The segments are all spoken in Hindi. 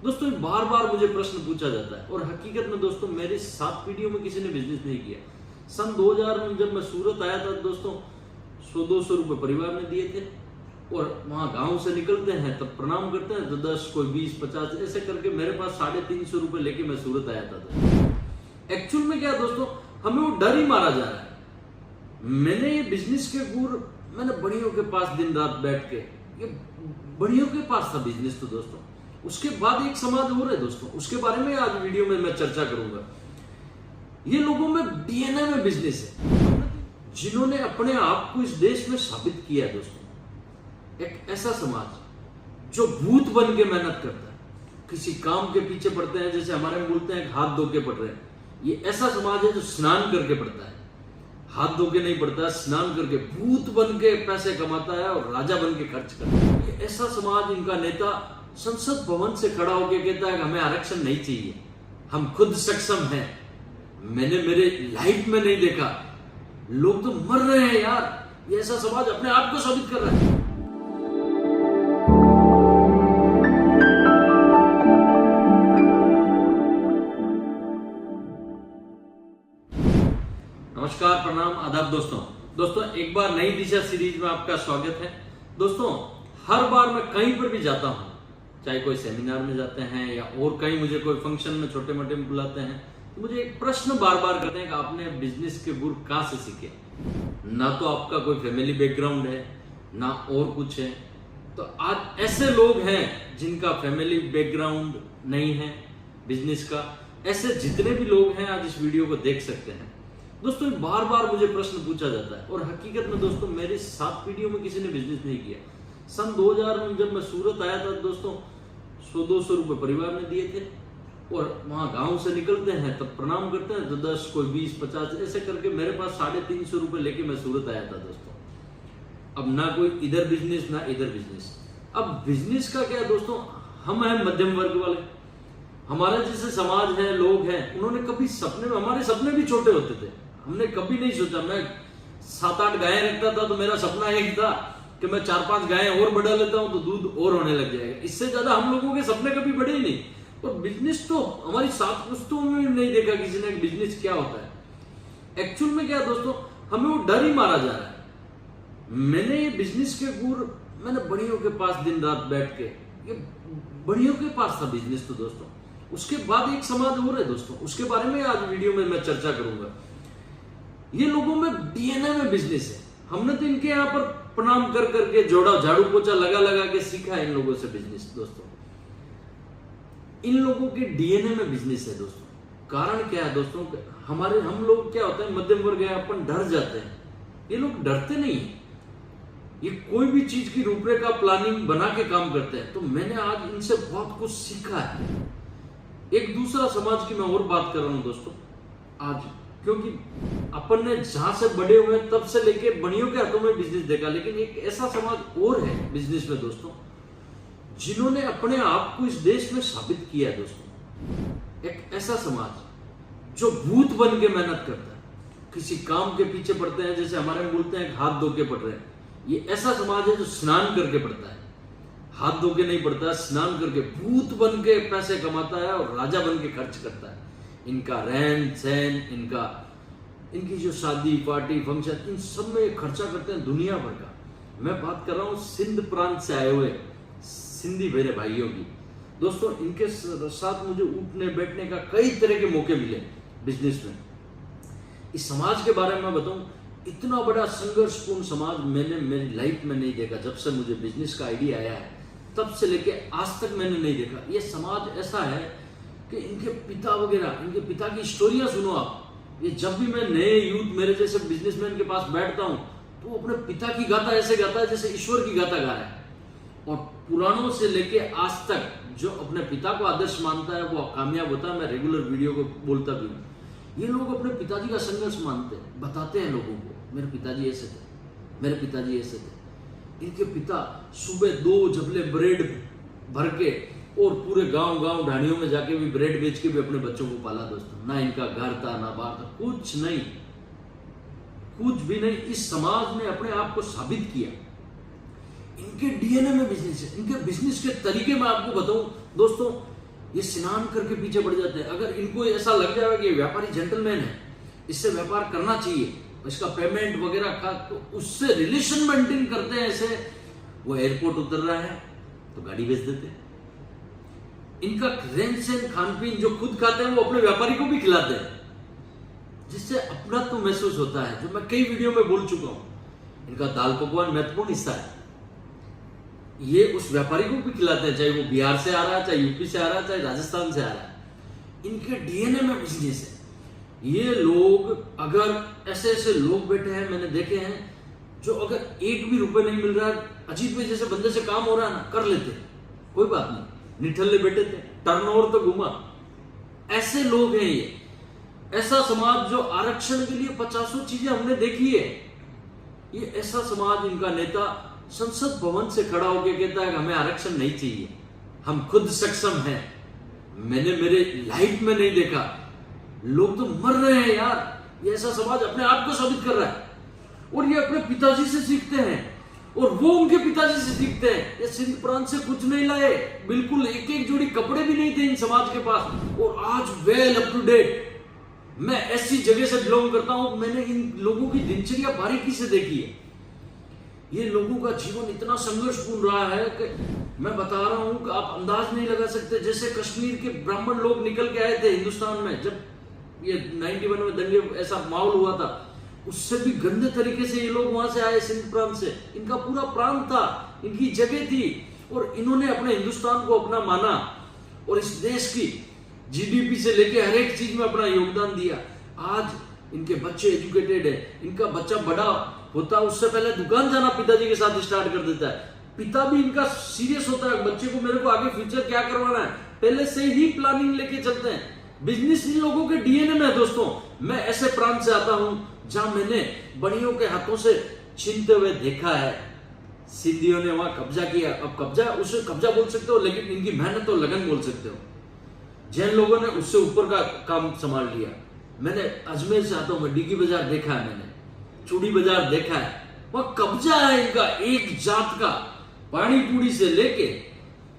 दोस्तों बार बार मुझे प्रश्न पूछा जाता है और हकीकत में दोस्तों मेरी 7 पीढ़ियों में किसी ने बिजनेस नहीं किया। सन 2000 में जब मैं सूरत आया था दोस्तों 100-200 रुपए परिवार ने दिए थे और वहां गांव से निकलते हैं तब प्रणाम करते हैं तो 10 कोई 20-50 ऐसे करके मेरे पास 350 रुपए लेके मैं सूरत आया था। एक्चुअल में क्या दोस्तों, हमें वो डर ही मारा जा रहा है। मैंने ये बिजनेस के गुर मैंने बढ़ियों के पास दिन रात बैठ के, ये बढ़ियों के पास था बिजनेस तो दोस्तों। उसके बाद एक समाज और है दोस्तों, उसके बारे में आज वीडियो में मैं चर्चा करूंगा। ये लोगों में डीएनए में बिजनेस है, जिन्होंने अपने आप को इस देश में साबित किया है दोस्तों। एक ऐसा समाज जो भूत बन के मेहनत करता है, किसी काम के पीछे पड़ते हैं, जैसे हमारे में बोलते हैं हाथ धो के पड़ रहे हैं। ये ऐसा समाज है जो स्नान करके पड़ता है, हाथ धो के नहीं पड़ता है, स्नान करके भूत बन के पैसे कमाता है और राजा बन के खर्च करता है। ये ऐसा समाज, इनका नेता संसद भवन से खड़ा होकर कहता है कि हमें आरक्षण नहीं चाहिए, हम खुद सक्षम हैं। मैंने मेरे लाइफ में नहीं देखा, लोग तो मर रहे हैं यार। ये ऐसा समाज अपने आप को साबित कर रहा है। नमस्कार, प्रणाम, आदाब दोस्तों एक बार नई दिशा सीरीज में आपका स्वागत है। दोस्तों हर बार मैं कहीं पर भी जाता हूं, चाहे कोई सेमिनार में जाते हैं या और कहीं मुझे कोई फंक्शन में छोटे मोटे में बुलाते हैं, तो मुझे एक प्रश्न बार बार करते हैं कि आपने बिजनेस के गुर कहां से सीखे। ना तो आपका कोई फैमिली बैकग्राउंड है, ना और कुछ है। तो आज ऐसे लोग हैं जिनका फैमिली बैकग्राउंड नहीं है बिजनेस का, ऐसे जितने भी लोग हैं आज इस वीडियो को देख सकते हैं। दोस्तों बार बार मुझे प्रश्न पूछा जाता है और हकीकत में दोस्तों मेरी 7 पीढ़ियों में किसी ने बिजनेस नहीं किया। सन 2000 में जब मैं सूरत आया था दोस्तों 100-200 रुपए परिवार ने दिए थे और वहां गांव से निकलते हैं तब प्रणाम करते हैं तो 10 कोई 20-50 ऐसे करके मेरे पास 350 रुपए लेके मैं सूरत आया था दोस्तों। अब ना कोई इधर बिजनेस ना इधर बिजनेस। अब बिजनेस का क्या दोस्तों, हम हैं मध्यम वर्ग वाले, हमारे जैसे समाज है, लोग हैं, उन्होंने कभी सपने में, हमारे सपने भी छोटे होते थे, हमने कभी नहीं सोचा। मैं 7-8 गायें रखता था तो मेरा सपना एक था कि मैं 4-5 गायें और बढ़ा लेता हूं तो दूध और होने लग जाएगा। इससे ज्यादा हम लोगों के सपने कभी बढ़े ही नहीं। और बिजनेस तो हमारी 7 पुश्तों में भी नहीं देखा किसी ने बिजनेस क्या होता है। एक्चुअल में क्या दोस्तों, हमें वो डर ही मारा जा रहा है। मैंने ये बिजनेस के गुर मैंने बढ़ियों के पास दिन रात बैठ के, ये बढ़ियों के पास था बिजनेस तो दोस्तों। उसके बाद एक समाज और है दोस्तों, उसके बारे में आज वीडियो में मैं चर्चा करूंगा। ये लोगों में डीएनए में बिजनेस है। हमने तो इनके यहां पर प्रणाम कर करके, जोड़ा झाड़ू पोछा लगा लगा के सीखा है इन लोगों से बिजनेस दोस्तों। इन लोगों के डीएनए में बिजनेस है दोस्तों। कारण क्या है दोस्तों, हम लोग क्या होता है, मध्यम वर्ग है, अपन डर जाते हैं। ये लोग डरते नहीं है, ये कोई भी चीज की रूपरेखा प्लानिंग बना के काम करते हैं। तो मैंने आज इनसे बहुत कुछ सीखा है। एक दूसरा समाज की मैं और बात कर रहा हूं दोस्तों आज, क्योंकि अपन ने जहां से बड़े हुए तब से लेके बड़ियों के हाथों में बिजनेस देखा, लेकिन एक ऐसा समाज और है बिजनेस में दोस्तों, जिन्होंने अपने आप को इस देश में साबित किया है दोस्तों। एक ऐसा समाज जो भूत बन के मेहनत करता है, किसी काम के पीछे पड़ते हैं, जैसे हमारे में बोलते हैं हाथ धो के पड़ रहे हैं। ये ऐसा समाज है जो स्नान करके पड़ता है, हाथ धो के नहीं पड़ता, स्नान करके भूत बन के पैसे कमाता है और राजा बन के खर्च करता है। इनका रहन सहन, इनकी जो शादी पार्टी फंक्शन, इन सब में खर्चा करते हैं दुनिया भर का। मैं बात कर रहा हूं सिंध प्रांत से आए हुए सिंधी मेरे भाइयों की दोस्तों। इनके साथ मुझे उठने बैठने का कई तरह के मौके मिले बिजनेस में। इस समाज के बारे में बताऊं, इतना बड़ा संघर्षपूर्ण समाज मैंने मेरी लाइफ में नहीं देखा। जब से मुझे बिजनेस का आइडिया आया है तब से लेके आज तक मैंने नहीं देखा। ये समाज ऐसा है कि इनके पिता वगैरह, इनके पिता की स्टोरियां सुनो आप। ये जब भी मैं नए यूथ मेरे जैसे बिजनेसमैन के पास बैठता हूं तो अपने पिता की गाथा ऐसे गाता है जैसे ईश्वर की गाथा गा रहा है। और पुरानों से लेके आज तक जो अपने पिता को आदर्श मानता है वो कामयाब होता है। मैं रेगुलर वीडियो को बोलता भी हूँ। ये लोग अपने पिताजी का संघर्ष मानते हैं, बताते हैं लोगों को, मेरे पिताजी ऐसे थे, मेरे पिताजी ऐसे थे। इनके पिता सुबह 2 झपले ब्रेड भर के और पूरे गांव ढाणियों में जाके भी ब्रेड बेच के भी अपने बच्चों को पाला दोस्तों। ना इनका घर था, ना बाहर था, कुछ नहीं, कुछ भी नहीं। इस समाज ने अपने आप को साबित किया। इनके डीएनए में बिजनेस है। इनके बिजनेस के तरीके मैं आपको बताऊं दोस्तों, ये स्नान करके पीछे पड़ जाते हैं। अगर इनको ऐसा लग जाए कि व्यापारी जेंटलमैन है, इससे व्यापार करना चाहिए, इसका पेमेंट वगैरह का, तो उससे रिलेशन मेंटेन करते हैं। ऐसे वो एयरपोर्ट उतर रहा है तो गाड़ी भेज देते हैं। इनका रहन सहन खान पीन जो खुद खाते हैं वो अपने व्यापारी को भी खिलाते हैं, जिससे अपना तो महसूस होता है, जो मैं कई वीडियो में बोल चुका हूं। इनका दाल पकवान महत्वपूर्ण हिस्सा है, ये उस व्यापारी को भी खिलाते हैं, चाहे वो बिहार से आ रहा है, चाहे यूपी से आ रहा है, चाहे राजस्थान से आ रहा है। इनके डीएनए में बिजनेस है। ये लोग, अगर ऐसे ऐसे लोग बैठे हैं, मैंने देखे हैं, जो अगर एक भी रुपए नहीं मिल रहा है, अजीब में जैसे बंदे से काम हो रहा है ना, कर लेते हैं, कोई बात नहीं, निठल्ले बैठे थे, टर्नओवर तो घुमा। ऐसे लोग हैं ये। ऐसा समाज जो आरक्षण के लिए 50 चीजें हमने देखी है। ये ऐसा समाज, इनका नेता संसद भवन से खड़ा होकर कहता है कि हमें आरक्षण नहीं चाहिए, हम खुद सक्षम हैं। मैंने मेरे लाइफ में नहीं देखा। लोग तो मर रहे हैं यार। ये ऐसा समाज अपने आप को साबित कर रहा है, और ये अपने पिताजी से सीखते हैं, और वो उनके पिताजी से सीखते हैं। ये सिंध प्रांत से कुछ नहीं लाए, बिल्कुल एक एक जोड़ी कपड़े भी नहीं थे इन समाज के पास, और आज वेल अप टू डेट। मैं ऐसी जगह से बिलोंग करता हूं, मैंने इन लोगों की दिनचर्या बारीकी से देखी है। ये लोगों का जीवन इतना संघर्षपूर्ण रहा है कि मैं बता रहा हूं कि आप अंदाज नहीं लगा सकते। जैसे कश्मीर के ब्राह्मण लोग निकल के आए थे हिंदुस्तान में, जब ये 91 में दंगे ऐसा माहौल हुआ था, उससे भी गंदे तरीके से ये लोग वहां से आए, सिंध प्रांत से। इनका पूरा प्रांत था, इनकी जगह थी, और इन्होंने अपने हिंदुस्तान को अपना माना, और इस देश की जीडीपी से लेके हर एक चीज में अपना योगदान दिया। आज इनके बच्चे एजुकेटेड है। इनका बच्चा बड़ा होता, उससे पहले दुकान जाना पिताजी के साथ स्टार्ट कर देता है। पिता भी इनका सीरियस होता है, बच्चे को मेरे को आगे फ्यूचर क्या करवाना है, पहले से ही प्लानिंग लेके चलते हैं। बिजनेस इन लोगों के डीएनए में है दोस्तों। मैं ऐसे प्रांत से आता हूं जहां मैंने बड़ियों के हाथों से छीनते हुए देखा है। सिंधियों ने वहां कब्जा किया, अब कब्जा, उसे कब्जा बोल सकते हो, लेकिन इनकी मेहनत और लगन बोल सकते हो। जैन लोगों ने उससे ऊपर का काम संभाल लिया। मैंने अजमेर से आता हूं, मैं डिगी बाजार देखा है, मैंने चूड़ी बाजार देखा है, वह कब्जा है इनका एक जात का। पानी पूरी से लेके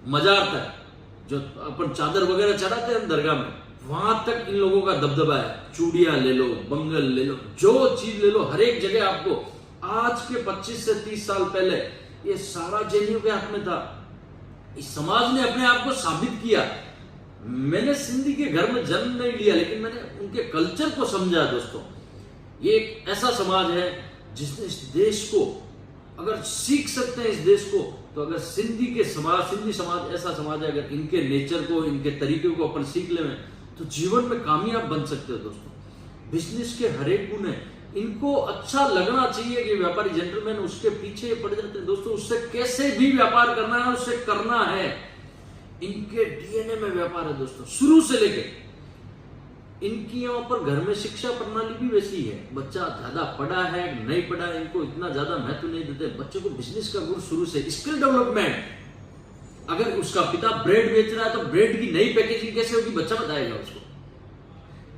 मजार तक, जो अपन चादर वगैरह चढ़ाते हैं दरगाह में, वहां तक इन लोगों का दबदबा है। चूड़ियां ले लो, बंगल ले लो, जो चीज ले लो, हर एक जगह आपको। आज के 25 से 30 साल पहले ये सारा जैनियों के हाथ में था। इस समाज ने अपने आप को साबित किया। मैंने सिंधी के घर में जन्म नहीं लिया, लेकिन मैंने उनके कल्चर को समझा दोस्तों। ये एक ऐसा समाज है जिसने इस देश को, अगर सीख सकते हैं इस देश को, तो अगर सिंधी समाज ऐसा समाज है, अगर इनके नेचर को, इनके तरीके को अपन सीख ले, तो जीवन में कामयाब बन सकते हो दोस्तों। बिजनेस के हर एक गुण है, इनको अच्छा लगना चाहिए कि व्यापारी जेंटलमैन, उसके पीछे पड़ जाते हैं दोस्तों। उससे कैसे भी व्यापार करना है, उससे करना है। इनके डीएनए में व्यापार है दोस्तों, शुरू से लेके। इनकी यहाँ पर घर में शिक्षा प्रणाली भी वैसी है। बच्चा ज्यादा पढ़ा है नहीं पढ़ा है, इनको इतना ज्यादा महत्व नहीं देते। बच्चे को बिजनेस का गुण शुरू से, स्किल डेवलपमेंट। अगर उसका पिता ब्रेड बेच रहा है तो ब्रेड की नई पैकेजिंग कैसे होगी, बच्चा बताएगा उसको।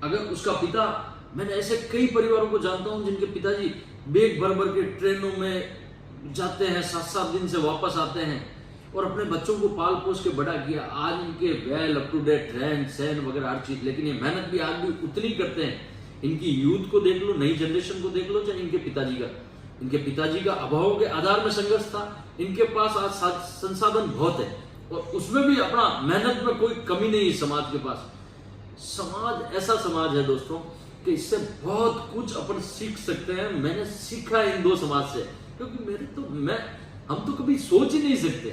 अगर उसका पिता, मैंने ऐसे कई परिवारों को जानता हूं जिनके पिताजी बैग भर भर के ट्रेनों में जाते हैं, 7-7 दिन से वापस आते हैं, और अपने बच्चों को पाल पोस के बड़ा किया। आज इनके वेल अप टू डेट रहन सहन वगैरह हर चीज, लेकिन ये मेहनत भी आज भी उतनी करते हैं। इनकी यूथ को देख लो, नई जनरेशन को देख लो, चाहे इनके पिताजी का अभाव के आधार में संघर्ष था। इनके पास आज संसाधन बहुत है, और उसमें भी अपना मेहनत में कोई कमी नहीं है समाज के पास। समाज ऐसा समाज है दोस्तों कि इससे बहुत कुछ अपन सीख सकते हैं। मैंने सीखा है इन दो समाज से, क्योंकि हम तो कभी सोच ही नहीं सकते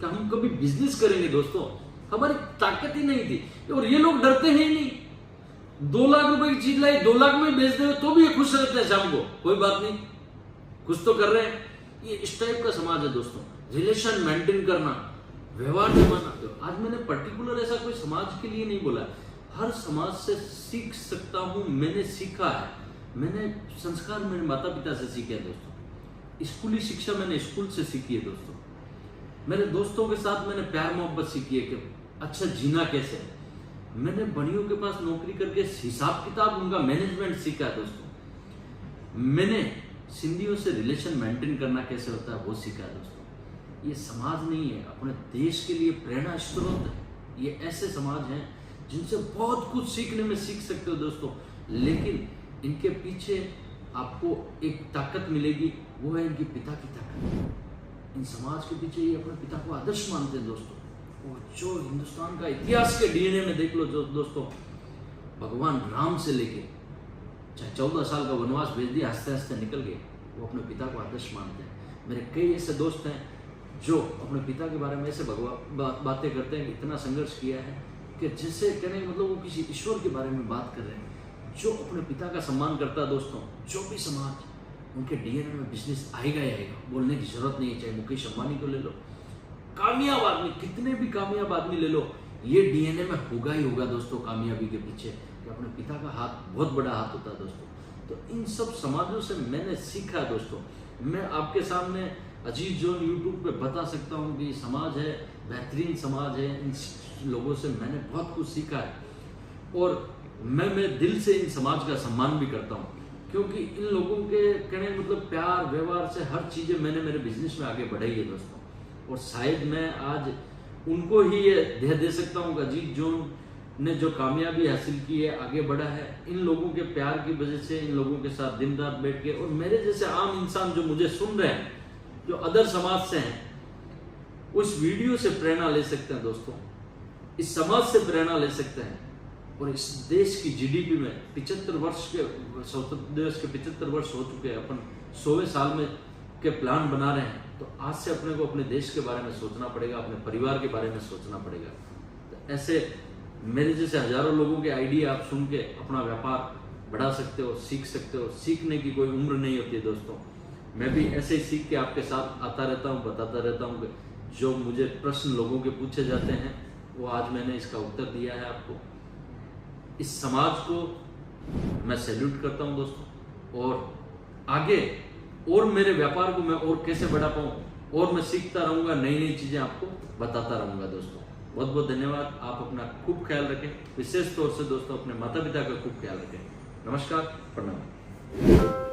कि हम कभी बिजनेस करेंगे दोस्तों। हमारी ताकत ही नहीं थी, और ये लोग डरते हैं ही नहीं। 2 लाख रुपए की चीज लाई, 2 लाख में बेच दे तो भी ये खुश रहते हैं शाम को, कोई बात नहीं, कुछ तो कर रहे हैं। ये इस टाइप का समाज है दोस्तों। रिलेशन मेंटेन करना, व्यवहार निभाना। आज मैंने पर्टिकुलर ऐसा कोई समाज के लिए नहीं बोला, हर समाज से सीख सकता हूं। मैंने सीखा है, मैंने संस्कार मेरे माता पिता से सीखे दोस्तों। स्कूली शिक्षा मैंने स्कूल से सीखी है दोस्तों। मेरे दोस्तों के साथ मैंने प्यार मोहब्बत सीखी है कि अच्छा जीना कैसे है। मैंने बड़ियों के पास नौकरी करके हिसाब किताब, उनका मैनेजमेंट सीखा है दोस्तों। मैंने सिंधियों से रिलेशन मेंटेन करना कैसे होता है वो सीखा है दोस्तों। ये समाज नहीं है, अपने देश के लिए प्रेरणा स्रोत है। ये ऐसे समाज हैं जिनसे बहुत कुछ सीखने में सीख सकते हो दोस्तों, लेकिन इनके पीछे आपको एक ताकत मिलेगी, वो है इनके पिता की ताकत। इन समाज के पीछे ये अपने पिता को आदर्श मानते हैं दोस्तों। और जो हिंदुस्तान का इतिहास के डीएनए में देख लो जो दोस्तों, भगवान राम से लेके चाहे 14 साल का वनवास भेज दिया, हंसते हंसते निकल गए, वो अपने पिता को आदर्श मानते हैं। मेरे कई ऐसे दोस्त हैं जो अपने पिता के बारे में ऐसे बातें करते हैं कि इतना संघर्ष किया है कि जिससे कहने का मतलब वो किसी ईश्वर के बारे में बात कर रहे हैं। जो अपने पिता का सम्मान करता है दोस्तों, जो भी समाज, उनके डीएनए में बिजनेस आएगा ही आएगा, बोलने की जरूरत नहीं है। चाहे मुकेश अंबानी को ले लो, कामयाब आदमी, कितने भी कामयाब आदमी ले लो, ये डीएनए में होगा ही होगा दोस्तों कामयाबी के पीछे, कि अपने पिता का हाथ बहुत बड़ा हाथ होता है दोस्तों। तो इन सब समाजों से मैंने सीखा है दोस्तों। मैं आपके सामने अजीत जोन यूट्यूब पे बता सकता हूँ कि समाज है, बेहतरीन समाज है। इन लोगों से मैंने बहुत कुछ सीखा है और मैं दिल से इन समाज का सम्मान भी करता हूँ, क्योंकि इन लोगों के कहने मतलब प्यार व्यवहार से हर चीज़ें मैंने मेरे बिजनेस में आगे बढ़ाई है दोस्तों। और शायद मैं आज उनको ही ये देह दे सकता हूँ कि अजीत जोन ने जो कामयाबी हासिल की है, आगे बढ़ा है, इन लोगों के प्यार की वजह से, इन लोगों के साथ दिन रात बैठ के। और मेरे जैसे आम इंसान जो मुझे सुन रहे हैं, जो अदर समाज से हैं, उस वीडियो से प्रेरणा ले सकते हैं दोस्तों, इस समाज से प्रेरणा ले सकते हैं। और इस देश की जीडीपी में 75 वर्ष के स्वतंत्र दिवस के 75 वर्ष हो चुके हैं, अपन 100वें साल में के प्लान बना रहे हैं। तो आज से अपने को अपने देश के बारे में सोचना पड़ेगा, अपने परिवार के बारे में सोचना पड़ेगा। तो ऐसे मेरे जैसे हजारों लोगों के आइडिया आप सुन के अपना व्यापार बढ़ा सकते हो, सीख सकते हो। सीखने की कोई उम्र नहीं होती है दोस्तों। मैं भी ऐसे ही सीख के आपके साथ आता रहता हूँ, बताता रहता हूँ कि जो मुझे प्रश्न लोगों के पूछे जाते हैं वो आज मैंने इसका उत्तर दिया है आपको। इस समाज को मैं सैल्यूट करता हूँ दोस्तों, और आगे और मेरे व्यापार को मैं और कैसे बढ़ा पाऊँ और मैं सीखता रहूँगा, नई नई चीज़ें आपको बताता रहूँगा दोस्तों। बहुत बहुत धन्यवाद। आप अपना खूब ख्याल रखें, विशेष तौर से दोस्तों अपने माता पिता का खूब ख्याल रखें। नमस्कार, प्रणाम।